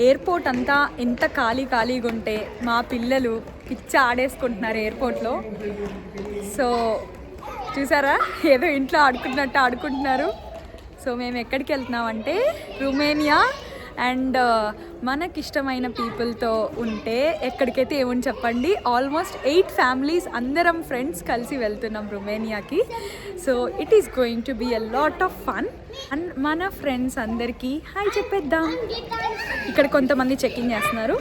Airport అంతా ఎంత ఖాళీగా ఉంటే మా పిల్లలు పిచ్చ ఆడేసుకుంటున్నారు ఎయిర్పోర్ట్లో. సో చూసారా, ఏదో ఇంట్లో ఆడుకుంటున్నట్టు ఆడుకుంటున్నారు. సో మేము ఎక్కడికి వెళ్తున్నామంటే రొమేనియా. అండ్ మనకిష్టమైన పీపుల్తో ఉంటే ఎక్కడికైతే ఏమని చెప్పండి, ఆల్మోస్ట్ 8 ఫ్యామిలీస్ అందరం ఫ్రెండ్స్ కలిసి వెళ్తున్నాం రొమేనియాకి. So it is going to be a lot of fun. And మన ఫ్రెండ్స్ అందరికీ హాయ్ చెప్పేద్దాం. ఇక్కడ కొంతమంది చెకింగ్ చేస్తున్నారు.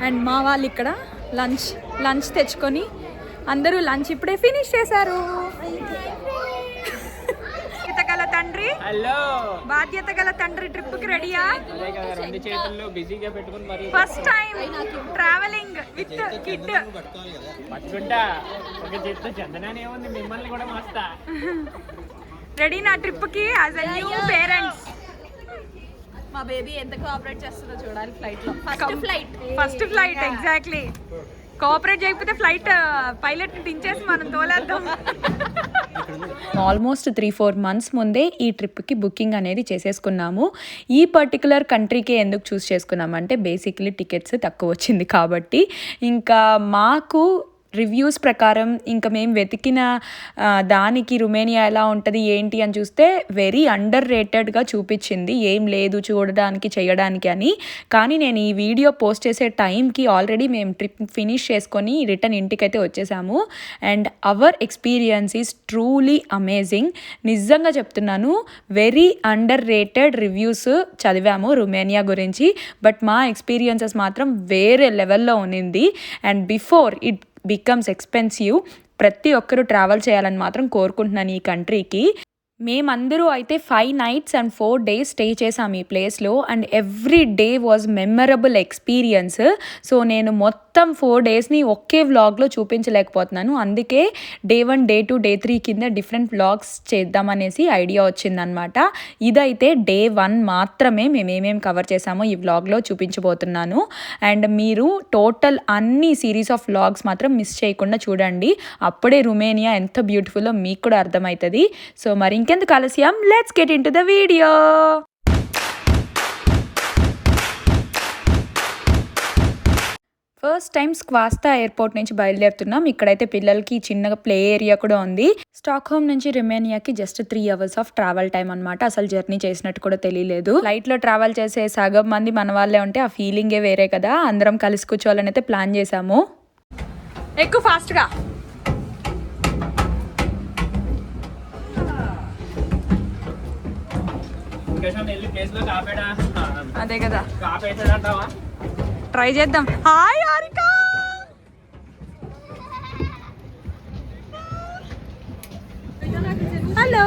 అండ్ మా వాళ్ళు ఇక్కడ లంచ్ తెచ్చుకొని అందరూ లంచ్ ఇప్పుడే ఫినిష్ చేశారు. తండ్రి, హలో, బాధ్యత గల తండ్రి ట్రిప్ కి రెడీయా? First time travelling with kid. Ready నా ట్రిప్ కి యాజ్ ఎ న్యూ పేరెంట్స్. మా బేబీ ఎంత కోఆపరేట్ చేస్తుందో చూడాలి ఫ్లైట్ లో. First flight exactly. కోఆపరేట్ చేయకపోతే ఫ్లైట్ పైలట్ దించేసి మనం తోలేద్దాం. ఆల్మోస్ట్ 3-4 months ముందే ఈ ట్రిప్కి బుకింగ్ అనేది చేసేసుకున్నాము. ఈ పర్టికులర్ కంట్రీకి ఎందుకు చూస్ చేసుకున్నామంటే బేసిక్లీ టికెట్స్ తక్కువ వచ్చింది కాబట్టి. ఇంకా మాకు రివ్యూస్ ప్రకారం ఇంకా మేము వెతికిన దానికి రొమేనియా ఎలా ఉంటుంది ఏంటి అని చూస్తే వెరీ అండర్ రేటెడ్గా చూపించింది. ఏం లేదు చూడడానికి చేయడానికి అని. కానీ నేను ఈ వీడియో పోస్ట్ చేసే టైంకి ఆల్రెడీ మేము ట్రిప్ ఫినిష్ చేసుకొని రిటర్న్ ఇంటికైతే వచ్చేసాము. And our experience is truly amazing. నిజంగా చెప్తున్నాను, వెరీ అండర్ రేటెడ్ రివ్యూస్ చదివాము రొమేనియా గురించి. బట్ మా ఎక్స్పీరియన్సెస్ మాత్రం వేరే లెవెల్లో ఉన్నింది. And before it becomes expensive, ప్రతి ఒక్కరూ ట్రావెల్ చేయాలని మాత్రం కోరుకుంటున్నాను ఈ కంట్రీకి. మేమందరూ అయితే 5 nights and 4 days స్టే చేసాం ఈ ప్లేస్లో. And every day was memorable experience. So నేను మొత్తం 4 daysని ఒకే వ్లాగ్లో చూపించలేకపోతున్నాను. అందుకే Day 1, Day 2, Day 3 కింద డిఫరెంట్ వ్లాగ్స్ చేద్దామనేసి ఐడియా వచ్చిందనమాట. ఇదైతే Day 1 మాత్రమే మేము ఏమేమి కవర్ చేసామో ఈ వ్లాగ్లో చూపించబోతున్నాను. అండ్ మీరు టోటల్ అన్ని సిరీస్ ఆఫ్ వ్లాగ్స్ మాత్రం మిస్ చేయకుండా చూడండి. అప్పుడే రొమేనియా ఎంత బ్యూటిఫుల్లో మీకు కూడా అర్థమవుతుంది. సో మరి ఇంకెందుకు ఆలస్యం, let's get into the video. First time Skavsta airport నుంచి బయలుదేరుతున్నాం. ఇక్కడైతే పిల్లలకి చిన్నగా ప్లే ఏరియా కూడా ఉంది. స్టాక్హోమ్ నుంచి రొమేనియాకి just 3 hours of travel time అనమాట. అసలు జర్నీ చేసినట్టు కూడా తెలియలేదు. ఫ్లైట్లో ట్రావెల్ చేసే సగం మంది మన వాళ్ళే ఉంటే ఆ ఫీలింగే వేరే కదా. అందరం కలిసి కూర్చోవాలని అయితే ప్లాన్ చేసాము. ఎక్కువ ఫాస్ట్గా. అదే కదా, ట్రై చేద్దాం. Hi Harika, hello.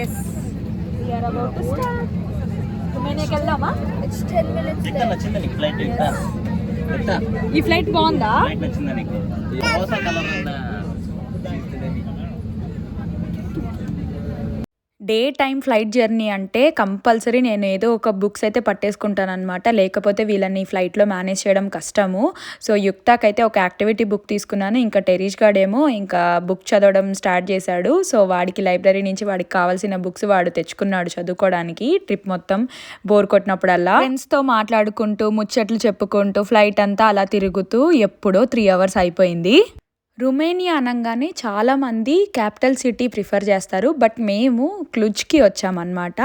Yes, we are about to start. రొమేనియాకి వెళ్దామా? It's 10 minutes. ఈ ఫ్లైట్ బాగుందా? డే టైం ఫ్లైట్ జర్నీ అంటే కంపల్సరీ నేను ఏదో ఒక బుక్స్ అయితే పట్టేసుకుంటాను అనమాట. లేకపోతే వీళ్ళని ఫ్లైట్లో మేనేజ్ చేయడం కష్టము. సో యుక్తాకైతే ఒక యాక్టివిటీ బుక్ తీసుకున్నాను. ఇంకా టెరీష్ గార్డ్ ఏమో ఇంకా బుక్ చదవడం స్టార్ట్ చేశాడు. సో వాడికి లైబ్రరీ నుంచి వాడికి కావాల్సిన బుక్స్ వాడు తెచ్చుకున్నాడు చదువుకోవడానికి. ట్రిప్ మొత్తం బోర్ కొట్టినప్పుడల్లా ఫ్రెండ్స్తో మాట్లాడుకుంటూ ముచ్చట్లు చెప్పుకుంటూ ఫ్లైట్ అంతా అలా తిరుగుతూ ఎప్పుడో 3 hours అయిపోయింది. రొమేనియా అనగానే చాలామంది క్యాపిటల్ సిటీ ప్రిఫర్ చేస్తారు. బట్ మేము క్లుజ్కి వచ్చామన్నమాట.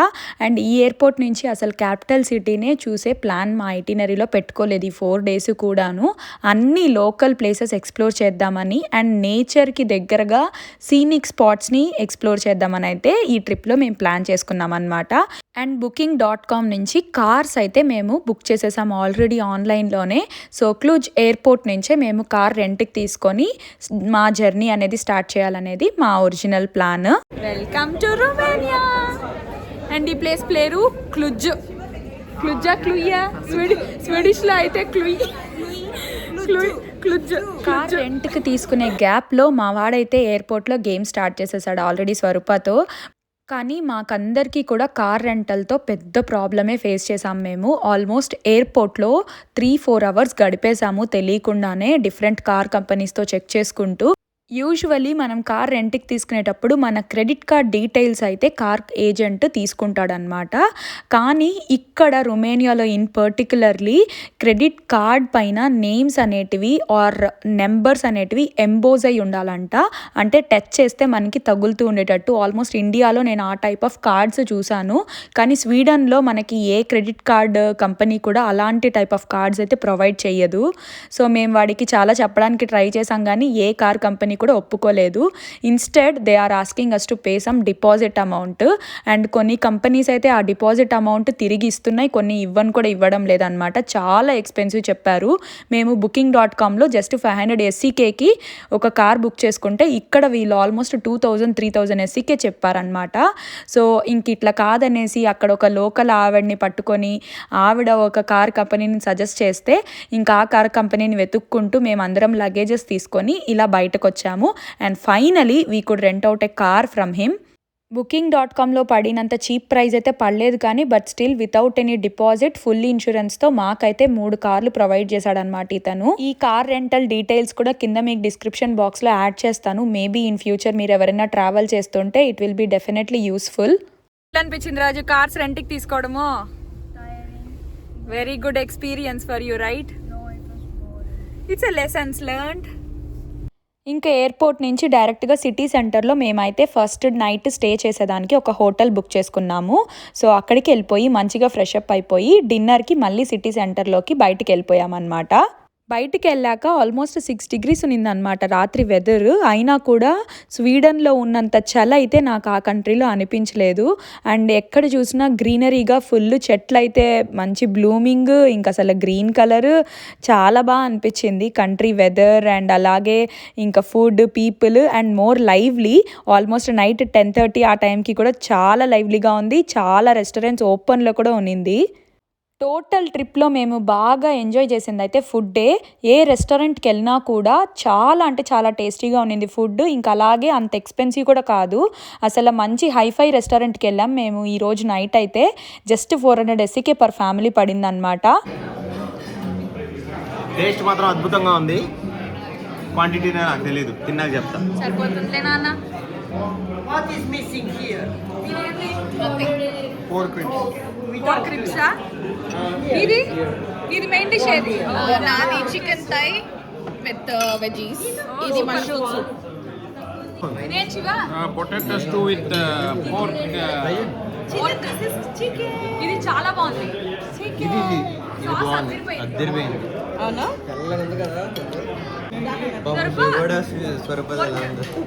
అండ్ ఈ ఎయిర్పోర్ట్ నుంచి అసలు క్యాపిటల్ సిటీనే చూసే ప్లాన్ మా ఐటినరీలో పెట్టుకోలేదు ఈ 4 days కూడాను. అన్ని లోకల్ ప్లేసెస్ ఎక్స్ప్లోర్ చేద్దామని అండ్ నేచర్కి దగ్గరగా సీనిక్ స్పాట్స్ని ఎక్స్ప్లోర్ చేద్దామని అయితే ఈ ట్రిప్లో మేము ప్లాన్ చేసుకున్నాం అనమాట. అండ్ booking.com నుంచి కార్స్ అయితే మేము బుక్ చేసేసాము ఆల్రెడీ ఆన్లైన్లోనే. సో క్లూజ్ ఎయిర్పోర్ట్ నుంచే మేము కార్ రెంట్కి తీసుకొని మా జర్నీ అనేది స్టార్ట్ చేయాలనేది మా original plan. Welcome to Romania. And ఈ ప్లేస్ పేరు క్లుజ్. క్లుయ్యా స్వీడిష్లో అయితే క్లుజ్. కార్ రెంట్కి తీసుకునే గ్యాప్లో మా వాడైతే ఎయిర్పోర్ట్లో గేమ్ స్టార్ట్ చేసేసాడు ఆల్రెడీ స్వరూపతో. కానీ మాకందరికీ కూడా కార్ రెంటల్తో పెద్ద ప్రాబ్లమే ఫేస్ చేసాం మేము. ఆల్మోస్ట్ ఎయిర్పోర్ట్లో 3-4 hours గడిపేసాము తెలియకుండానే డిఫరెంట్ కార్ కంపెనీస్తో చెక్ చేసుకుంటూ. యూజువలీ మనం కార్ రెంట్‌కి తీసుకునేటప్పుడు మన క్రెడిట్ కార్డ్ డీటెయిల్స్ అయితే కార్ ఏజెంట్ తీసుకుంటాడనమాట. కానీ ఇక్కడ రొమేనియాలో ఇన్ పర్టిక్యులర్‌లీ క్రెడిట్ కార్డ్ పైన నేమ్స్ అనేటివి ఆర్ నంబర్స్ అనేటివి ఎంబోజ్ అయ్యి ఉండాలంట. అంటే టచ్ చేస్తే మనకి తగులుతూ ఉండేటట్టు. ఆల్మోస్ట్ ఇండియాలో నేను ఆ టైప్ ఆఫ్ కార్డ్స్ చూసాను. కానీ స్వీడన్‌లో మనకి ఏ క్రెడిట్ కార్డ్ కంపెనీ కూడా అలాంటి టైప్ ఆఫ్ కార్డ్స్ అయితే ప్రొవైడ్ చేయదు. సో మేము వాడికి చాలా చెప్పడానికి ట్రై చేసాం కానీ ఏ కార్ కంపెనీ కూడా ఒప్పుకోలేదు. Instead they are asking us to pay some deposit amount. And కొన్ని కంపెనీస్ అయితే ఆ డిపాజిట్ అమౌంట్ తిరిగి ఇస్తున్నాయి, కొన్ని ఇవ్వడం లేదనమాట. చాలా ఎక్స్పెన్సివ్ చెప్పారు. మేము booking.comలో జస్ట్ 500 SEKకి ఒక కార్ బుక్ చేసుకుంటే ఇక్కడ వీళ్ళు ఆల్మోస్ట్ 2000-3000 SEK చెప్పారనమాట. సో ఇంక ఇట్లా కాదనేసి అక్కడ ఒక లోకల్ ఆవిడని పట్టుకొని ఆవిడ ఒక కార్ కంపెనీని సజెస్ట్ చేస్తే ఇంకా ఆ కార్ కంపెనీని వెతుక్కుంటూ మేమందరం లగేజెస్ తీసుకొని ఇలా బయటకు వచ్చాము. And finally we could rent out a car from him. booking.comలో పడినంత చీప్ ప్రైస్ అయితే పడలేదు కానీ but still without any deposit full ఇన్సూరెన్స్తో మాకైతే 3 కార్లు ప్రొవైడ్ చేశాడనమాట ఇతను. ఈ కార్ రెంటల్ డీటెయిల్స్ కూడా కింద మీకు డిస్క్రిప్షన్ బాక్స్లో యాడ్ చేస్తాను. మేబీ ఇన్ ఫ్యూచర్ మీరు ఎవరైనా ట్రావెల్ చేస్తుంటే it will be definitely useful. అనిపించింది రాజు కార్స్ రెంట్కి తీసుకోవడము? Very good experience for you, right? It's a lessons learned. ఇంకా ఎయిర్పోర్ట్ నుంచి డైరెక్ట్గా సిటీ సెంటర్లో మేమైతే ఫస్ట్ నైట్ స్టే చేసేదానికి ఒక హోటల్ బుక్ చేసుకున్నాము. సో అక్కడికి వెళ్ళిపోయి మంచిగా ఫ్రెష్ అప్ అయిపోయి డిన్నర్కి మళ్ళీ సిటీ సెంటర్లోకి బయటికి వెళ్ళిపోయామన్నమాట. బయటికి వెళ్ళాక ఆల్మోస్ట్ 6 degrees ఉన్నిందనమాట రాత్రి వెదర్. అయినా కూడా స్వీడన్లో ఉన్నంత చలి అయితే నాకు ఆ కంట్రీలో అనిపించలేదు. అండ్ ఎక్కడ చూసినా గ్రీనరీగా ఫుల్ చెట్లు అయితే మంచి బ్లూమింగ్, ఇంకా అసలు గ్రీన్ కలర్ చాలా బాగా అనిపించింది. కంట్రీ వెదర్ అండ్ అలాగే ఇంకా food, people and more lively. Almost night 10:30 ఆ టైంకి కూడా చాలా లైవ్లీగా ఉంది. చాలా రెస్టారెంట్స్ ఓపెన్లో కూడా ఉన్నింది. టోటల్ ట్రిప్లో మేము బాగా ఎంజాయ్ చేసింది అయితే ఫుడ్డే. ఏ రెస్టారెంట్కి వెళ్ళినా కూడా చాలా అంటే చాలా టేస్టీగా ఉన్నింది ఫుడ్. ఇంకా అలాగే అంత ఎక్స్పెన్సివ్ కూడా కాదు. అసలు మంచి హైఫై రెస్టారెంట్కి వెళ్ళాం మేము ఈరోజు నైట్ అయితే. జస్ట్ 400 SEK పర్ ఫ్యామిలీ పడింది అనమాట. టేస్ట్ మాత్రం అద్భుతంగా ఉంది. క్వాంటిటీ నాకు తెలియదు, తిన్నాక చెప్తా. సరిపోతుందిలే నాన్న. What is missing here? 4 crisps. 4 క్రిప్సా? ఇది మెయిన్ డిష్ ఏది? నాది చికెన్ థై విత్ వెజీస్. ఇది మష్రూమ్ సూప్. ఇదేం Shiva? Potato stew with pork. ఇది చాలా బాగుంది. ఇది బాగుంది, అద్దరిపోయింది. అవునా? తెల్లగా ఉంది కదా.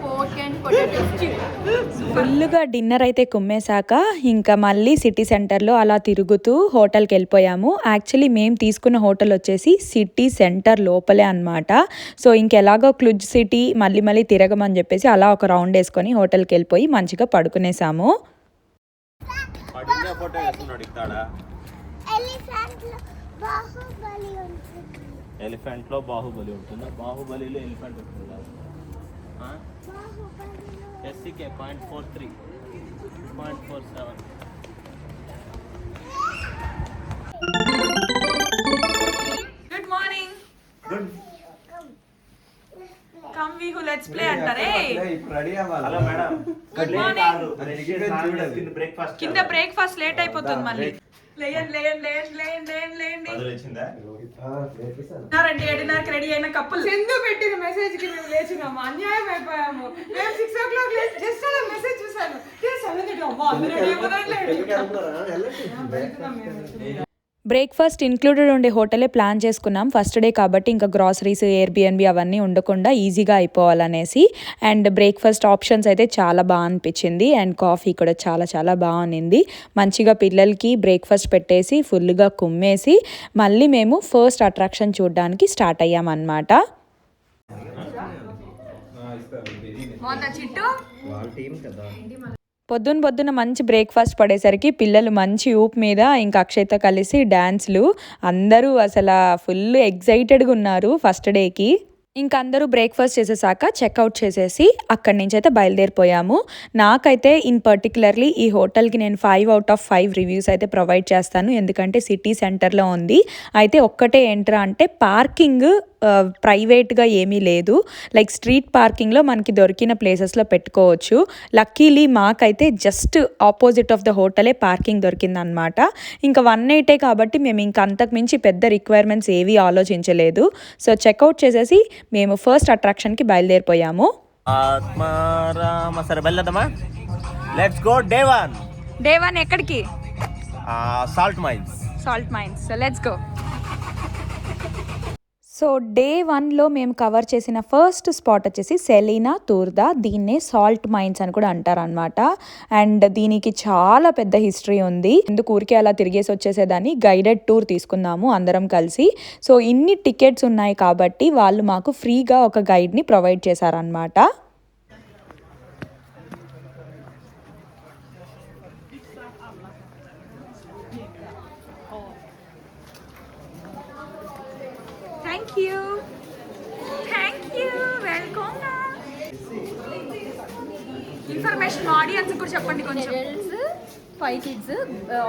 Pork and potato stew. ఫుల్గా డిన్నర్ అయితే కుమ్మేశాక ఇంకా మళ్ళీ సిటీ సెంటర్లో అలా తిరుగుతూ హోటల్కి వెళ్ళిపోయాము. యాక్చువల్లీ మేము తీసుకున్న హోటల్ వచ్చేసి సిటీ సెంటర్ లోపలే అనమాట. సో ఇంకెలాగో క్లుజ్ సిటీ మళ్ళీ తిరగమని చెప్పేసి అలా ఒక రౌండ్ వేసుకొని హోటల్కి వెళ్ళిపోయి మంచిగా పడుకునేసాము. ఎలిఫెంట్ లో బాహుబలి ఉంటుందా? బాహుబలిలో ఎలిఫెంట్ ఉంటుందా? SEK 0.43, 0.47. Good morning. Good. Come we who let's play అంటారే. ఇప్పుడు రెడీ అవ్వాలి. Hello madam. Good morning. Breakfast కింద బ్రేక్ఫాస్ట్ లేట్ అయిపోతుంది మళ్ళీ. లేయండి. వచ్చిందా? రెడీ 7:30కి రెడీ అయిన కప్పులు ఎందుకు పెట్టిన మెసేజ్ కి మేము లేచినాము. అన్యాయం అయిపోయాము. మేము 6 o'clock లేచి జస్ట్ అలా మెసేజ్ చూసాను. 7:30 అవ్వ అందరూ రెడీ అయిపోతారు. బ్రేక్ఫాస్ట్ ఇంక్లూడెడ్ ఉండే హోటలే ప్లాన్ చేసుకున్నాం ఫస్ట్ డే కాబట్టి. ఇంకా గ్రాసరీస్, ఎయిర్బిఎన్బి అవన్నీ ఉండకుండా ఈజీగా అయిపోవాలనేసి. అండ్ బ్రేక్ఫాస్ట్ ఆప్షన్స్ అయితే చాలా బాగా అనిపించింది. అండ్ కాఫీ కూడా చాలా బాగుంది. మంచిగా పిల్లలకి బ్రేక్ఫాస్ట్ పెట్టేసి ఫుల్గా కుమ్మేసి మళ్ళీ మేము ఫస్ట్ అట్రాక్షన్ చూడడానికి స్టార్ట్ అయ్యామన్నమాట. పొద్దున మంచి బ్రేక్ఫాస్ట్ పడేసరికి పిల్లలు మంచి ఊపు మీద ఇంకా అక్షయ్తో కలిసి డ్యాన్స్లు. అందరూ అసలు ఫుల్ ఎగ్జైటెడ్గా ఉన్నారు ఫస్ట్ డేకి. ఇంక అందరూ బ్రేక్ఫాస్ట్ చేసేసాక చెక్అవుట్ చేసేసి అక్కడి నుంచి అయితే బయలుదేరిపోయాము. నాకైతే ఇన్ పర్టికులర్లీ ఈ హోటల్కి నేను 5 out of 5 రివ్యూస్ అయితే ప్రొవైడ్ చేస్తాను. ఎందుకంటే సిటీ సెంటర్లో ఉంది. అయితే ఒక్కటే ఏంట్రా అంటే పార్కింగ్ ప్రైవేట్గా ఏమీ లేదు. లైక్ స్ట్రీట్ పార్కింగ్లో మనకి దొరికిన ప్లేసెస్లో పెట్టుకోవచ్చు. లక్కీలీ మాకైతే జస్ట్ ఆపోజిట్ ఆఫ్ ద హోటలే పార్కింగ్ దొరికిందనమాట. ఇంకా 1 నైటే కాబట్టి మేము ఇంకా అంతకుమించి పెద్ద రిక్వైర్మెంట్స్ ఏవీ ఆలోచించలేదు. సో చెక్అవుట్ చేసేసి మేము ఫస్ట్ అట్రాక్షన్కి బయలుదేరిపోయాము. ఆత్మారామ సరే బయలుదేరదామా? లెట్స్ గో డే 1 ఎక్కడికి? Salt mines. So let's go. So day 1లో మేము కవర్ చేసిన ఫస్ట్ స్పాట్ వచ్చేసి సెలీనా తూర్దా. దీన్నే సాల్ట్ మైన్స్ అని కూడా అంటారనమాట. అండ్ దీనికి చాలా పెద్ద హిస్టరీ ఉంది. ఎందుకు ఊరికే అలా తిరిగేసి వచ్చేసేదాన్ని గైడెడ్ టూర్ తీసుకున్నాము అందరం కలిసి. సో ఇన్ని టికెట్స్ ఉన్నాయి కాబట్టి వాళ్ళు మాకు ఫ్రీగా ఒక గైడ్ని ప్రొవైడ్ చేశారనమాట. ఇన్ఫర్మేషన్ ఆడియన్స్ కూడా చెప్పండి కొంచెం. 5 kids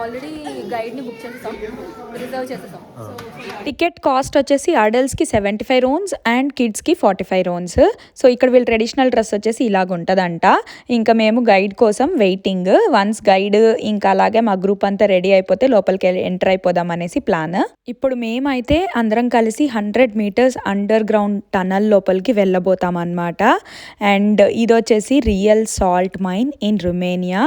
ఆల్రెడీ గైడ్ని బుక్ చేసేసాం, రిజర్వ్ చేసేసాం. టికెట్ కాస్ట్ వచ్చేసి అడల్ట్స్కి 75 RONs అండ్ కిడ్స్కి 45 RONs. సో ఇక్కడ వీళ్ళు ట్రెడిషనల్ డ్రెస్ వచ్చేసి ఇలాగ ఉంటుందంట. ఇంకా మేము గైడ్ కోసం వెయిటింగ్. వన్స్ గైడ్ ఇంకా అలాగే మా గ్రూప్ అంతా రెడీ అయిపోతే లోపలికి ఎంటర్ అయిపోదాం అనేసి ప్లాన్. ఇప్పుడు మేమైతే అందరం కలిసి 100 meters అండర్ గ్రౌండ్ టనల్ లోపలికి వెళ్ళబోతాం అన్నమాట. అండ్ ఇది వచ్చేసి real salt mine in Romania.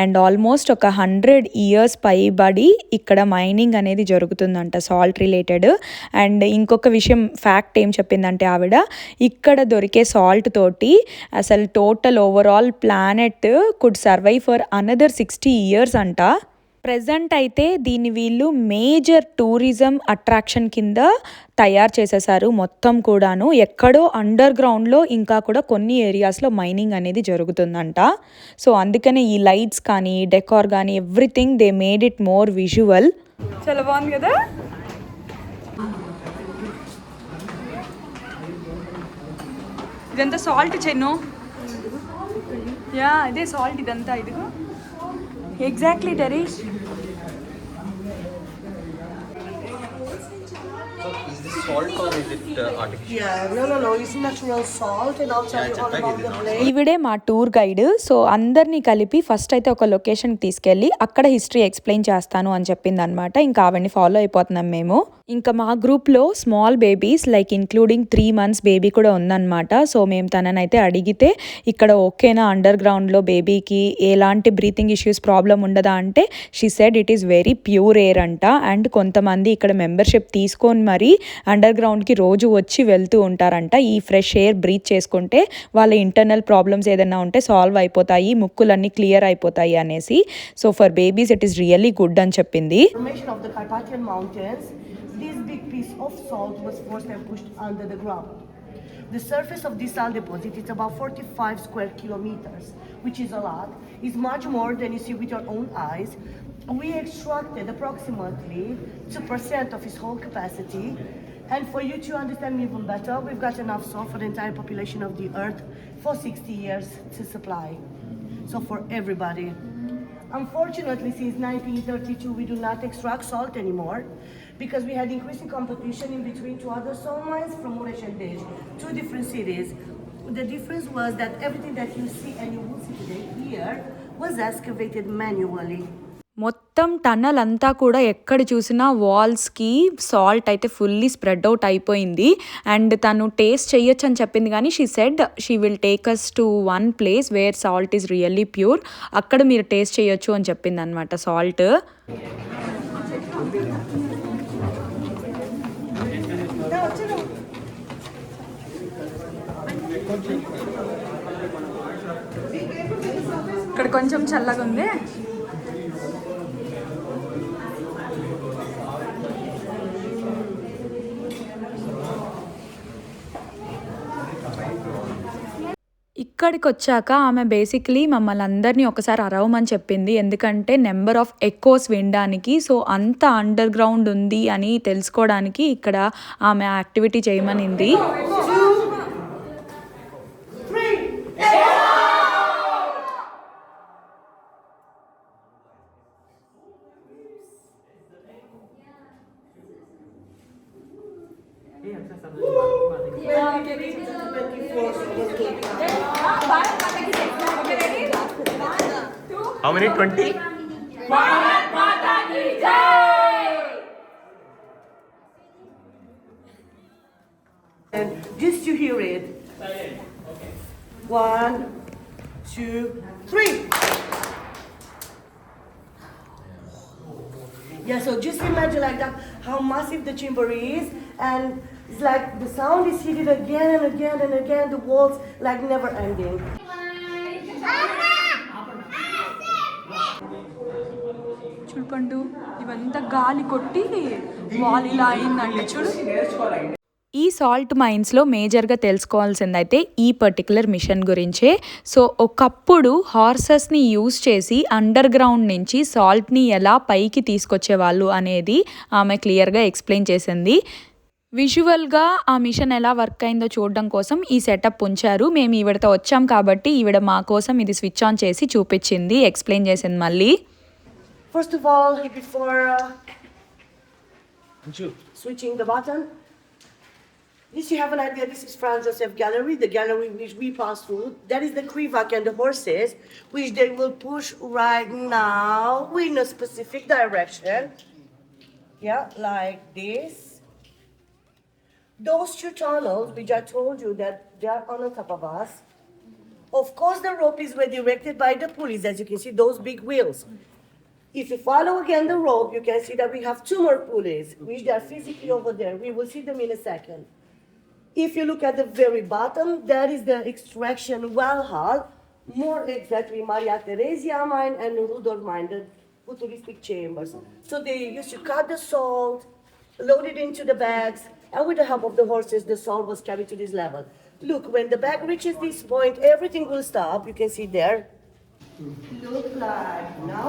And almost ఒక 100 years పైబడి ఇక్కడ మైనింగ్ అనేది జరుగుతుందంట సాల్ట్ రిలేటెడ్. అండ్ ఇంకొక విషయం ఫ్యాక్ట్ ఏం చెప్పిందంటే ఆవిడ, ఇక్కడ దొరికే సాల్ట్ తోటి అసలు total overall planet could survive for another 60 years అంట. ప్రెజెంట్ అయితే దీన్ని వీళ్ళు మేజర్ టూరిజం అట్రాక్షన్ కింద తయారు చేసేసారు మొత్తం కూడాను. ఎక్కడో అండర్ గ్రౌండ్లో ఇంకా కూడా కొన్ని ఏరియాస్లో మైనింగ్ అనేది జరుగుతుందంట. సో అందుకనే ఈ లైట్స్ కానీ డెకార్ కానీ everything they made it more visual. చాలా బాగుంది కదా. ఇదంతా సాల్ట్ చెన్ను. యా ఇదే సాల్ట్ ఇదంతా. ఇదిగో exactly టెరీష్. Is this salt or is it artificial? Yeah, no. It's natural salt, and I'll tell you all about the place. ఈవిడే మా టూర్ గైడ్. సో అందరినీ కలిపి ఫస్ట్ అయితే ఒక లొకేషన్కి తీసుకెళ్ళి అక్కడ హిస్టరీ ఎక్స్ప్లెయిన్ చేస్తాను అని చెప్పింది అనమాట. ఇంకా ఆవిడని ఫాలో అయిపోతున్నాం మేము. ఇంకా మా గ్రూప్లో small babies like including 3 months baby కూడా ఉందన్నమాట. సో మేము తననైతే అడిగితే ఇక్కడ ఓకేనా అండర్ గ్రౌండ్లో బేబీకి ఎలాంటి బ్రీతింగ్ ఇష్యూస్ ప్రాబ్లం ఉండదా అంటే she said it is very pure air అంట. అండ్ కొంతమంది ఇక్కడ మెంబర్షిప్ తీసుకొని మరీ అండర్ గ్రౌండ్కి రోజు వచ్చి వెళ్తూ ఉంటారంట. ఈ ఫ్రెష్ ఎయిర్ బ్రీత్ చేసుకుంటే వాళ్ళ ఇంటర్నల్ ప్రాబ్లమ్స్ ఏదైనా ఉంటే సాల్వ్ అయిపోతాయి, ముక్కులన్నీ క్లియర్ అయిపోతాయి అనేసి. So for babies it is really good అని చెప్పింది. Formation of the Carpathian Mountains, this big piece of salt was forced and pushed under the ground. The surface of this salt deposit is about 45 square kilometers, which is a lot. It's much more than you see with your own eyes. We extracted approximately 2% of its whole capacity. And for you to understand me even better, we've got enough salt for the entire population of the earth for 60 years to supply. So for everybody. Unfortunately, since 1932, we do not extract salt anymore because we had increasing competition in between 2 other salt mines from Mureș and Dej, 2 different cities. The difference was that everything that you see and you will see today here was excavated manually. మొత్తం tunnel అంతా కూడా ఎక్కడ చూసినా వాల్స్కి salt అయితే fully spread out అయిపోయింది. And తను taste చేయొచ్చు అని చెప్పింది కానీ she said she will take us to 1 place where salt is really pure. అక్కడ మీరు టేస్ట్ చేయొచ్చు అని చెప్పింది అనమాట సాల్ట్. ఇక్కడ కొంచెం చల్లగా ఉంది. ఇక్కడికి వచ్చాక ఆమె బేసిక్లీ మమ్మల్ని అందరినీ ఒకసారి అరవమని చెప్పింది. ఎందుకంటే నెంబర్ ఆఫ్ ఎకోస్ వినడానికి. సో అంత అండర్ గ్రౌండ్ ఉంది అని తెలుసుకోవడానికి ఇక్కడ ఆమె activity చేయమనింది. How many? 20? And just to hear it. 1, 2, 3. Yeah, so just imagine like that, how massive the chamber is, and it's like the sound is hit again and again and again, the walls like never ending. చూడు పండు ఇవంతా గాలి కొట్టి wall ఇలా అయిందంటే చూడు. ఈ salt మైన్స్లో మేజర్గా తెలుసుకోవాల్సిందైతే ఈ పర్టికులర్ మిషన్ గురించే. సో ఒకప్పుడు హార్సెస్ని యూజ్ చేసి అండర్ గ్రౌండ్ నుంచి సాల్ట్ని ఎలా పైకి తీసుకొచ్చేవాళ్ళు అనేది ఆమె క్లియర్గా ఎక్స్ప్లెయిన్ చేసింది. విజువల్గా ఆ మిషన్ ఎలా వర్క్ అయిందో చూడడం కోసం ఈ సెటప్ ఉంచారు. మేము ఈవిడతో వచ్చాం కాబట్టి ఈవిడ మా కోసం ఇది స్విచ్ ఆన్ చేసి చూపించింది, ఎక్స్ప్లెయిన్ చేసింది మళ్ళీ. First of all, before switching the button, just you have an idea, this is Franz Josef Gallery, the gallery which we pass through. That is the Krivak and the horses, which they will push right now in a specific direction. Yeah, like this. Those two tunnels, which I told you that they are on top of us. Of course, the rope is redirected by the pulleys, as you can see, those big wheels. If you follow again the rope, you can see that we have 2 more pulleys, which they are physically over there. We will see them in a second. If you look at the very bottom, that is the extraction well hull, more exactly Maria Theresia mine and Rudolf mine, the futuristic chambers. So they used to cut the salt, load it into the bags, and with the help of the horses, the salt was carried to this level. Look, when the bag reaches this point, everything will stop. You can see there. Look like now,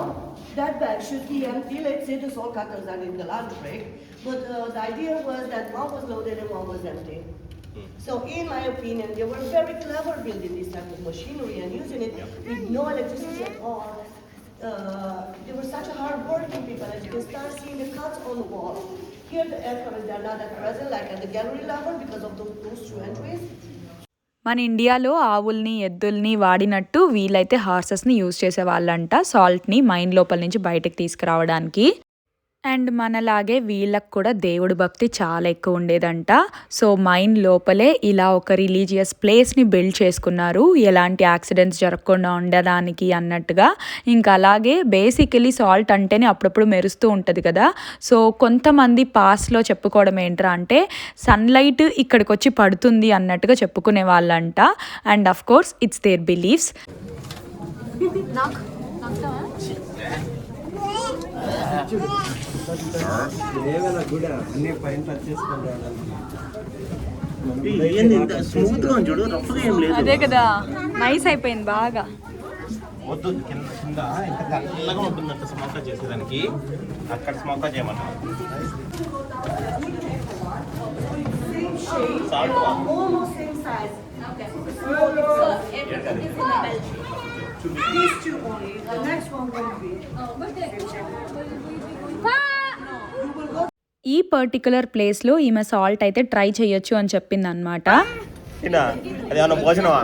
that bag should be empty. Let's say the salt cutters are in the lunch break, but the idea was that one was loaded and one was empty. So in my opinion, they were very clever building this type of machinery and using it with no electricity at all. They were such a hard working people, as you can start seeing the cuts on the wall. Here the aircraft, they are not at present like at the gallery level because of those 2 entries. మన ఇండియాలో ఆవుల్ని ఎద్దుల్ని వాడినట్టు వీళ్ళైతే హార్సెస్ని use చేసేవాళ్ళంట సాల్ట్ని mine లోపల నుంచి బయటకు తీసుకురావడానికి. అండ్ మనలాగే వీళ్ళకు కూడా దేవుడి భక్తి చాలా ఎక్కువ ఉండేదంట. సో మైన్ లోపలే ఇలా ఒక రిలీజియస్ ప్లేస్ని బిల్డ్ చేసుకున్నారు, ఎలాంటి యాక్సిడెంట్స్ జరగకుండా ఉండడానికి అన్నట్టుగా. ఇంకా అలాగే బేసికలీ సాల్ట్ అంటేనే అప్పుడప్పుడు మెరుస్తూ ఉంటుంది కదా. సో కొంతమంది పాస్ట్లో చెప్పుకోవడం ఏంట్రా అంటే సన్లైట్ ఇక్కడికి వచ్చి పడుతుంది అన్నట్టుగా చెప్పుకునే వాళ్ళంట. And of course it's their beliefs. అదే కదా, నైస్ అయిపోయింది బాగా. వద్దు కింద కింద ఇంకా తెల్లగా ఉంటుందంట స్మోకా చేసేదానికి, అక్కడ స్మోకా చేయమన్నా. Almost same size. Okay. So everything is in the belt. These 2 only. The next one won't be. ఈ పర్టికులర్ ప్లేస్లో ఈమె సాల్ట్ అయితే ట్రై చేయొచ్చు అని చెప్పింది అనమాట. అది ఏమన్నా భోజనమా?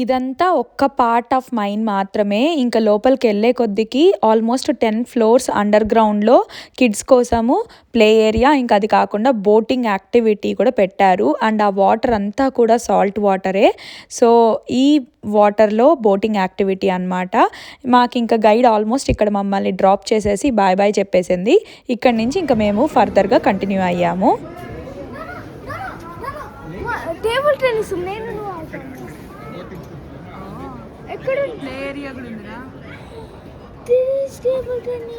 ఇదంతా ఒక్క పార్ట్ ఆఫ్ మైన్ మాత్రమే. ఇంకా లోపలికి వెళ్ళే కొద్దికి ఆల్మోస్ట్ 10 floors అండర్ గ్రౌండ్లో కిడ్స్ కోసము ప్లే ఏరియా, ఇంకా అది కాకుండా బోటింగ్ యాక్టివిటీ కూడా పెట్టారు. అండ్ ఆ వాటర్ అంతా కూడా సాల్ట్ వాటరే. సో ఈ వాటర్లో బోటింగ్ యాక్టివిటీ అనమాట. మాకు ఇంకా గైడ్ ఆల్మోస్ట్ ఇక్కడ మమ్మల్ని డ్రాప్ చేసేసి బాయ్ బాయ్ చెప్పేసింది. ఇక్కడ నుంచి ఇంకా మేము ఫర్దర్గా కంటిన్యూ అయ్యాము. టేబుల్ టెన్నిస్ నేను ఎక్కడ టేబుల్ టెన్నిస్.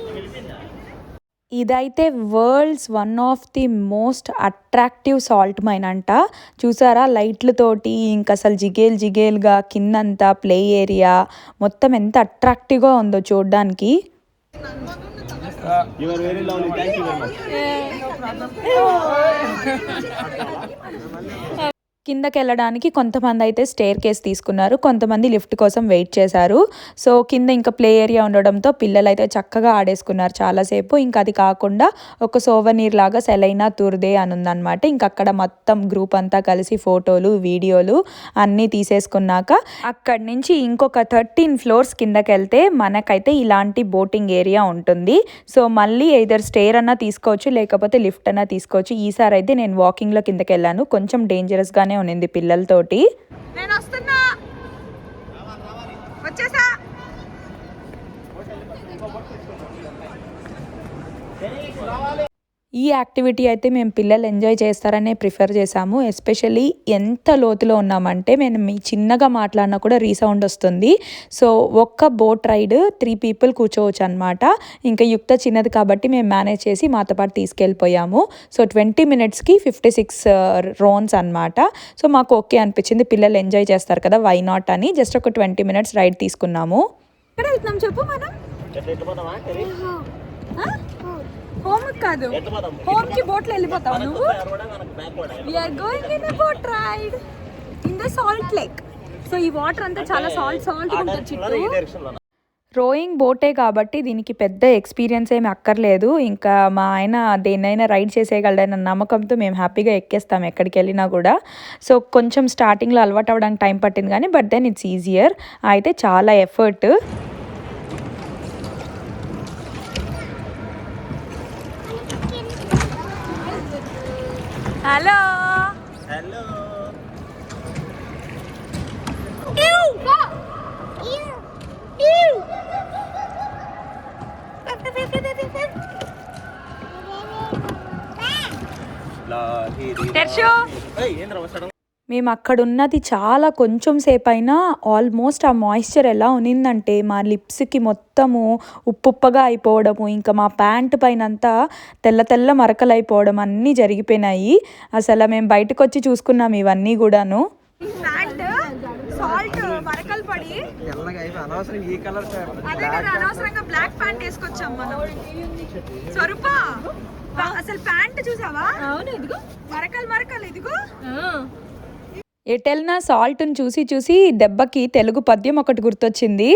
ఇదైతే world's one of the most attractive salt mine అంట. చూసారా లైట్లతోటి, ఇంకా అసలు జిగేల్గా కిందంతా ప్లే ఏరియా మొత్తం ఎంత అట్రాక్టివ్గా ఉందో చూడడానికి. You are very lovely. Thank you very much. కిందకి వెళ్ళడానికి కొంతమంది అయితే స్టేర్ కేస్ తీసుకున్నారు, కొంతమంది లిఫ్ట్ కోసం వెయిట్ చేశారు. సో కింద ఇంకా ప్లే ఏరియా ఉండడంతో పిల్లలు అయితే చక్కగా ఆడేసుకున్నారు చాలాసేపు. ఇంకా అది కాకుండా ఒక సోవనీర్ లాగా సెలైనా తుర్దే అని ఉందన్నమాట. ఇంక అక్కడ మొత్తం గ్రూప్ అంతా కలిసి ఫోటోలు వీడియోలు అన్నీ తీసేసుకున్నాక అక్కడి నుంచి ఇంకొక 13 ఫ్లోర్స్ కిందకి వెళ్తే మనకైతే ఇలాంటి బోటింగ్ ఏరియా ఉంటుంది. సో మళ్ళీ ఎయిదర్ స్టేర్ అన్నా తీసుకోవచ్చు, లేకపోతే లిఫ్ట్ అన్నా తీసుకోవచ్చు. ఈసారి అయితే నేను వాకింగ్లో కిందకి వెళ్ళాను, కొంచెం డేంజరస్గానే ఉన్నింది పిల్లలతోటి. నేను వస్తున్నా, వచ్చేసా. ఈ యాక్టివిటీ అయితే మేము పిల్లలు ఎంజాయ్ చేస్తారనే ప్రిఫర్ చేసాము. ఎస్పెషల్లీ ఎంత లోతులో ఉన్నామంటే మేము చిన్నగా మాట్లాడినా కూడా రీసౌండ్ వస్తుంది. సో ఒక్క బోట్ రైడ్ 3 పీపుల్ కూర్చోవచ్చు అనమాట. ఇంకా యుక్త చిన్నది కాబట్టి మేము మేనేజ్ చేసి మాతో పాటు తీసుకెళ్ళిపోయాము. సో 20 మినిట్స్కి 56 రోన్స్ అనమాట. సో మాకు ఓకే అనిపించింది, పిల్లలు ఎంజాయ్ చేస్తారు కదా, వై నాట్ అని జస్ట్ ఒక 20 మినిట్స్ రైడ్ తీసుకున్నాము. ఎక్కడ వెళ్తున్నాం చెప్పు మనం? హోమ్ కాదు, హోమ్ కి బోట్లో వెళ్ళిపోతావు నువ్వు. We are going in a boat ride in the salt lake. So ఈ వాటర్ అంతా చాలా సాల్ట్ ఉంటుంది చుట్టూ. రోయింగ్ బోటే కాబట్టి దీనికి పెద్ద ఎక్స్పీరియన్స్ ఏమి అక్కర్లేదు. ఇంకా మా ఆయన దేన్నైనా రైడ్ చేసేయగలడన్న నమ్మకంతో మేము హ్యాపీగా ఎక్కేస్తాం ఎక్కడికి వెళ్ళినా కూడా. సో కొంచెం స్టార్టింగ్లో అలవాటు అవ్వడానికి టైం పట్టింది కానీ బట్ దెన్ ఇట్స్ ఈజియర్. అయితే చాలా ఎఫర్ట్. హలో మేము అక్కడ ఉన్నది చాలా కొంచెం సేపు అయినా ఆల్మోస్ట్ ఆ మాయిశ్చర్ ఎలా ఉన్నిందంటే మా లిప్స్కి మొత్తము ఉప్పుగా అయిపోవడము, ఇంకా మా ప్యాంట్ పైన అంతా తెల్ల తెల్ల మరకలు అయిపోవడం అన్నీ జరిగిపోయినాయి. అసలు మేము బయటకు వచ్చి చూసుకున్నాం ఇవన్నీ కూడాను. ప్యాంట్ సాల్ట్ మరకలు పడి అదే కదా అనవసరంగా బ్లాక్ ప్యాంట్ వేసుకొచ్చాం మనం. స్వరూపా అసలు ప్యాంట్ చూసావా? అవును, ఇదిగో మరకలు ఇదిగో. ఎటెల్నా సాల్ట్ని చూసి చూసి దెబ్బకి తెలుగు పద్యం ఒకటి గుర్తొచ్చింది.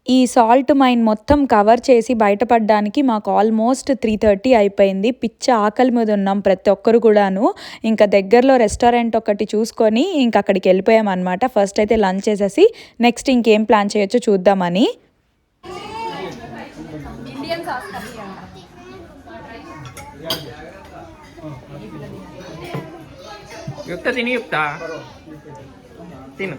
ఈ సాల్ట్ మైన్ మొత్తం కవర్ చేసి బయటపడడానికి మాకు ఆల్మోస్ట్ 3:30 అయిపోయింది. పిచ్చ ఆకలి మీద ఉన్నాం ప్రతి ఒక్కరు కూడాను. ఇంకా దగ్గరలో రెస్టారెంట్ ఒకటి చూసుకొని ఇంక అక్కడికి వెళ్ళిపోయాం అనమాట. ఫస్ట్ అయితే లంచ్ చేసేసి నెక్స్ట్ ఇంకేం ప్లాన్ చేయొచ్చో చూద్దామని. ఇండియన్ సాస్ యుక్త తిని యుక్త తిను.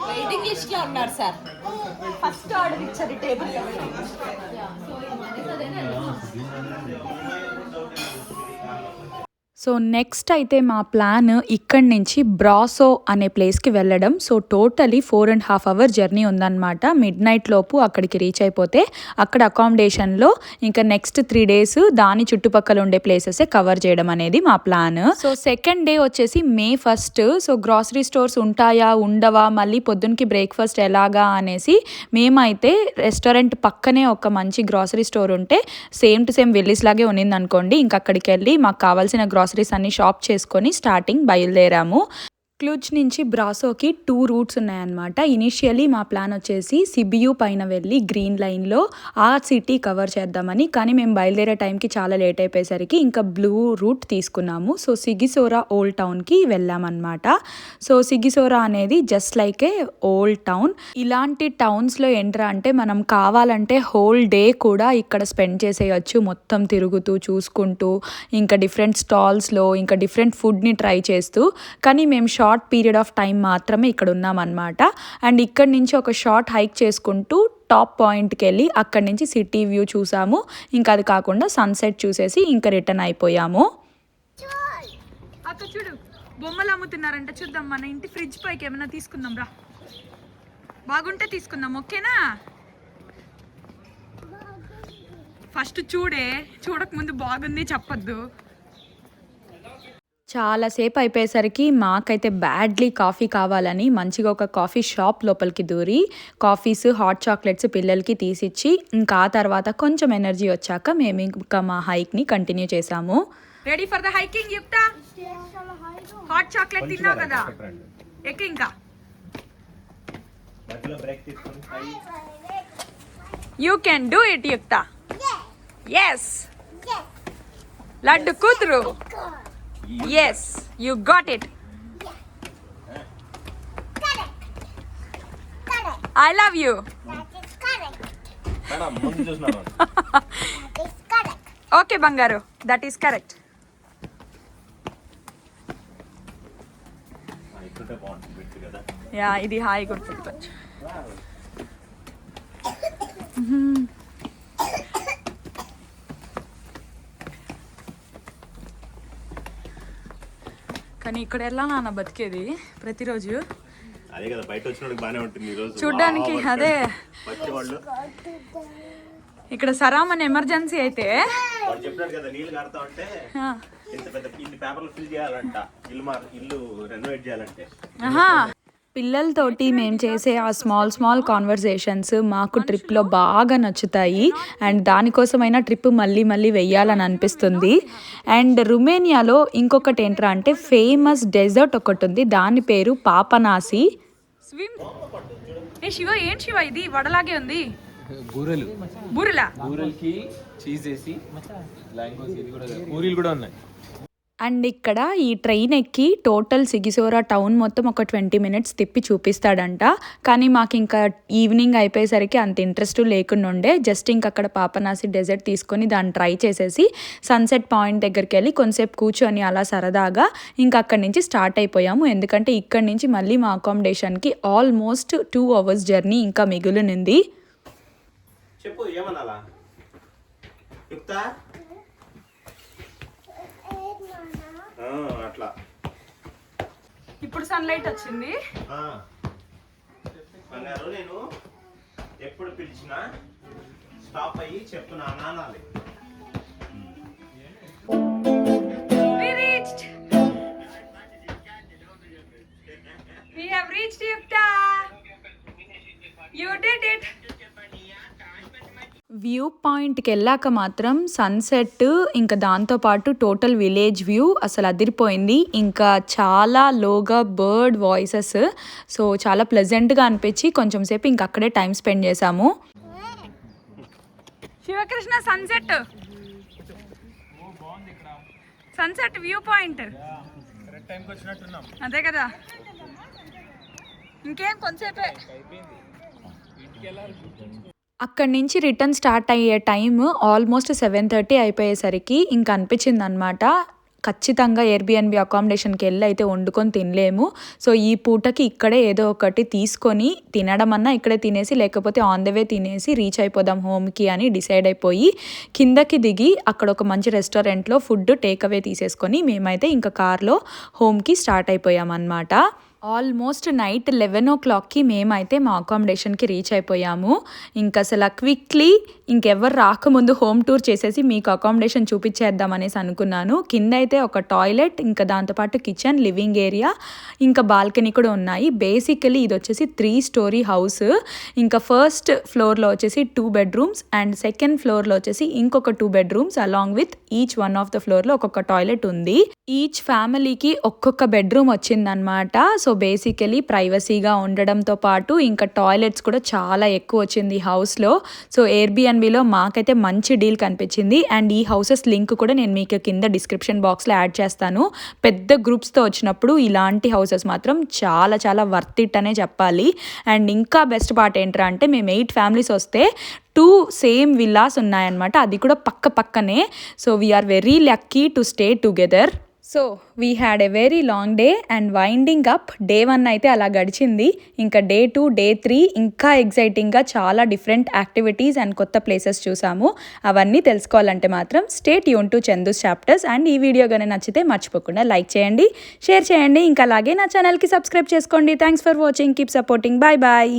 వెయిటింగ్ లిస్ట్ లో ఉన్నారు సార్. ఫస్ట్ ఆర్డర్ ఇచ్చారు టేబుల్. సో నెక్స్ట్ అయితే మా ప్లాన్ ఇక్కడి నుంచి బ్రాసో అనే ప్లేస్కి వెళ్ళడం. సో టోటలీ 4.5 hour జర్నీ ఉందన్నమాట. మిడ్ నైట్ లోపు అక్కడికి రీచ్ అయిపోతే అక్కడ అకామిడేషన్లో ఇంకా నెక్స్ట్ 3 days దాని చుట్టుపక్కల ఉండే ప్లేసెస్ కవర్ చేయడం అనేది మా ప్లాన్. సో సెకండ్ డే వచ్చేసి May 1st. So grocery stores ఉంటాయా ఉండవా, మళ్ళీ పొద్దునకి బ్రేక్ఫాస్ట్ ఎలాగా అనేసి మేమైతే రెస్టారెంట్ పక్కనే ఒక మంచి గ్రాసరీ స్టోర్ ఉంటే సేమ్ టు సేమ్ విల్లీస్ లాగే ఉన్నింది అనుకోండి. ఇంకా అక్కడికి వెళ్ళి మాకు కావాల్సిన గ్రాసరీస్ అన్ని షాప్ చేసుకొని స్టార్టింగ్ బయలుదేరాము. క్లూజ్ నుంచి బ్రాసోకి 2 routes ఉన్నాయన్నమాట. ఇనిషియలీ మా ప్లాన్ వచ్చేసి సిబియు పైన వెళ్ళి గ్రీన్ లైన్లో ఆ సిటీ కవర్ చేద్దామని, కానీ మేము బయలుదేరే టైంకి చాలా లేట్ అయిపోయేసరికి ఇంకా బ్లూ రూట్ తీసుకున్నాము. సో సిగిసోరా ఓల్డ్ టౌన్కి వెళ్ళామన్నమాట. సో సిగిసోరా అనేది జస్ట్ లైక్ ఏ ఓల్డ్ టౌన్. ఇలాంటి టౌన్స్లో ఏంట్రా అంటే మనం కావాలంటే హోల్ డే కూడా ఇక్కడ స్పెండ్ చేసేయచ్చు, మొత్తం తిరుగుతూ చూసుకుంటూ ఇంకా డిఫరెంట్ స్టాల్స్లో ఇంకా డిఫరెంట్ ఫుడ్ని ట్రై చేస్తూ. కానీ మేము షార్ట్ పీరియడ్ ఆఫ్ టైం మాత్రమే ఇక్కడ ఉన్నామన్నమాట. అండ్ ఇక్కడ నుంచి ఒక షార్ట్ హైక్ చేసుకుంటూ టాప్ పాయింట్కి వెళ్ళి అక్కడి నుంచి సిటీ వ్యూ చూసాము. ఇంకా అది కాకుండా సన్సెట్ చూసేసి ఇంకా రిటర్న్ అయిపోయాము. అక్క చూడు బొమ్మలు అమ్ముతున్నారంట, చూద్దాం. మన ఇంటి ఫ్రిడ్జ్ పైకి ఏమైనా తీసుకుందాం రా. బాగుంటే తీసుకుందాం, ఓకేనా? ఫస్ట్ చూడకముందు బాగుంది చెప్పొద్దు. చాలాసేపు అయిపోయేసరికి మాకైతే బ్యాడ్లీ కాఫీ కావాలని మంచిగా ఒక కాఫీ షాప్ లోపలికి దూరి కాఫీస్, హాట్ చాక్లెట్స్ పిల్లలకి తీసిచ్చి ఇంకా ఆ తర్వాత కొంచెం ఎనర్జీ వచ్చాక మేము ఇంకా మా హైక్ని కంటిన్యూ చేసాము. Ready for the hiking Yukta? Hot chocolate తిన్నావు కదా, ఎక్కి ఇంకా. You can do it Yukta. Yes లడ్డు కూతురు. Yes you got it. I love you. Okay బంగారు, దట్ ఈస్ కరెక్ట్. యా ఇది హాయిగా ఉంటుంది కొంచెం. కానీ ఇక్కడ ఎలా నాన్న బతికేది ప్రతిరోజు? అదే కదా బయట వచ్చినోడికి బానే ఉంటుంది ఈ రోజు చూడ్డానికి. అదే వచ్చేవాళ్ళు ఇక్కడ సరామన్ ఎమర్జెన్సీ అయితే వాడు చెప్పినాడు కదా నీళ్ళు కారుతా ఉంటే ఇంత పెద్ద ఇన్ని పేపర్లు ఫిల్ చేయాలంట, ఇల్లు రెనోవేట్ చేయాలంటే. పిల్లలతోటి మేము చేసే ఆ స్మాల్ కాన్వర్సేషన్స్ మాకు ట్రిప్లో బాగా నచ్చుతాయి. అండ్ దానికోసమైనా ట్రిప్ మళ్ళీ వెయ్యాలని అనిపిస్తుంది. అండ్ రుమేనియాలో ఇంకొకటి ఏంట్రా అంటే ఫేమస్ డెజర్ట్ ఒకటి ఉంది, దాని పేరు పాపనాసి. స్విమ్. ఏ శివ, ఏంటి శివ ఇది వడలాగే ఉంది? బూరెలకి చీజ్ వేసి పూరీలు కూడా ఉన్నాయి. అండ్ ఇక్కడ ఈ ట్రైన్ ఎక్కి టోటల్ సిగిసోరా టౌన్ మొత్తం ఒక 20 minutes తిప్పి చూపిస్తాడంట. కానీ మాకు ఇంకా ఈవినింగ్ అయిపోయేసరికి అంత ఇంట్రెస్ట్ లేకుండా ఉండే. జస్ట్ ఇంక అక్కడ పాపనాసి డెజర్ట్ తీసుకొని దాన్ని ట్రై చేసేసి సన్సెట్ పాయింట్ దగ్గరికి వెళ్ళి కొంతసేపు కూర్చొని అలా సరదాగా ఇంకా అక్కడి నుంచి స్టార్ట్ అయిపోయాము. ఎందుకంటే ఇక్కడి నుంచి మళ్ళీ మా అకామిడేషన్కి ఆల్మోస్ట్ 2 hours జర్నీ ఇంకా మిగులునింది. చెప్పు ఏమనాలా యుక్త? అట్లా ఇప్పుడు సన్లైట్ వచ్చింది. బంగారు నేను ఎప్పుడు పిలిచినా స్టాప్ అయ్యి చెప్పు నాన్న అనాలి. We reached. We have reached Yukta. You did it. View పాయింట్కి వెళ్ళాక మాత్రం సన్సెట్ ఇంకా దాంతోపాటు టోటల్ విలేజ్ వ్యూ అసలు అదిరిపోయింది. ఇంకా చాలా లోగా బర్డ్ వాయిసెస్, సో చాలా ప్లెజెంట్గా అనిపించి కొంచెం సేపు ఇంక అక్కడే టైం స్పెండ్ చేసాము. శివకృష్ణ సన్సెట్ వ్యూ పాయింట్ అదే కదా. ఇంకేం కొంచెంసేపే. అక్కడి నుంచి రిటర్న్ స్టార్ట్ అయ్యే టైం ఆల్మోస్ట్ 7:30 అయిపోయేసరికి ఇంకా అనిపించింది అనమాట, ఖచ్చితంగా ఎయిర్బిఎన్బి అకామిడేషన్కి వెళ్ళి అయితే వండుకొని తినలేము. సో ఈ పూటకి ఇక్కడే ఏదో ఒకటి తీసుకొని తినడం అన్నా ఇక్కడే తినేసి లేకపోతే ఆన్ ద వే తినేసి రీచ్ అయిపోదాం హోమ్కి అని డిసైడ్ అయిపోయి కిందకి దిగి అక్కడ ఒక మంచి రెస్టారెంట్లో ఫుడ్ టేక్ అవే తీసేసుకొని మేమైతే ఇంకా కార్లో హోమ్కి స్టార్ట్ అయిపోయామన్నమాట. ఆల్మోస్ట్ నైట్ 11 o'clockకి మేమైతే మా అకామిడేషన్కి రీచ్ అయిపోయాము. ఇంకా అసలు క్విక్లీ ఇంకెవరు రాకముందు హోమ్ టూర్ చేసేసి మీకు అకామిడేషన్ చూపించేద్దాం అనేసి అనుకున్నాను. కింద అయితే ఒక టాయిలెట్, ఇంకా దాంతోపాటు కిచెన్, లివింగ్ ఏరియా, ఇంకా బాల్కనీ కూడా ఉన్నాయి. బేసికలీ ఇది వచ్చేసి 3-story హౌస్. ఇంకా ఫస్ట్ ఫ్లోర్లో వచ్చేసి 2 bedrooms అండ్ సెకండ్ ఫ్లోర్లో వచ్చేసి ఇంకొక 2 bedrooms along with each one of the ఫ్లోర్లో ఒక్కొక్క టాయిలెట్ ఉంది. ఈచ్ ఫ్యామిలీకి ఒక్కొక్క బెడ్రూమ్ వచ్చిందనమాట. సో బేసికలీ ప్రైవసీగా ఉండడంతో పాటు ఇంకా టాయిలెట్స్ కూడా చాలా ఎక్కువ వచ్చింది ఈ హౌస్లో. సో ఎయిర్బిఎన్బిలో మాకైతే మంచి డీల్ కనిపించింది. అండ్ ఈ హౌసెస్ లింక్ కూడా నేను మీకు కింద డిస్క్రిప్షన్ బాక్స్లో యాడ్ చేస్తాను. పెద్ద గ్రూప్స్తో వచ్చినప్పుడు ఇలాంటి హౌసెస్ మాత్రం చాలా చాలా వర్త్ ఇట్ అనే చెప్పాలి. అండ్ ఇంకా బెస్ట్ పార్ట్ ఏంట్రా అంటే మేము 8 families వస్తే 2 same villas ఉన్నాయన్నమాట, అది కూడా పక్కనే. So we're very lucky to stay together. So we had a very long day and winding up. Day 1 అయితే అలా గడిచింది. ఇంకా Day 2, Day 3 ఇంకా ఎగ్జైటింగ్గా చాలా డిఫరెంట్ యాక్టివిటీస్ అండ్ కొత్త ప్లేసెస్ చూసాము. అవన్నీ తెలుసుకోవాలంటే మాత్రం stay tune to Chandu's chapters. And ఈ వీడియో కానీ నచ్చితే మర్చిపోకుండా లైక్ చేయండి, షేర్ చేయండి, ఇంకా అలాగే నా ఛానల్కి సబ్స్క్రైబ్ చేసుకోండి. Thanks for watching, keep supporting, bye bye.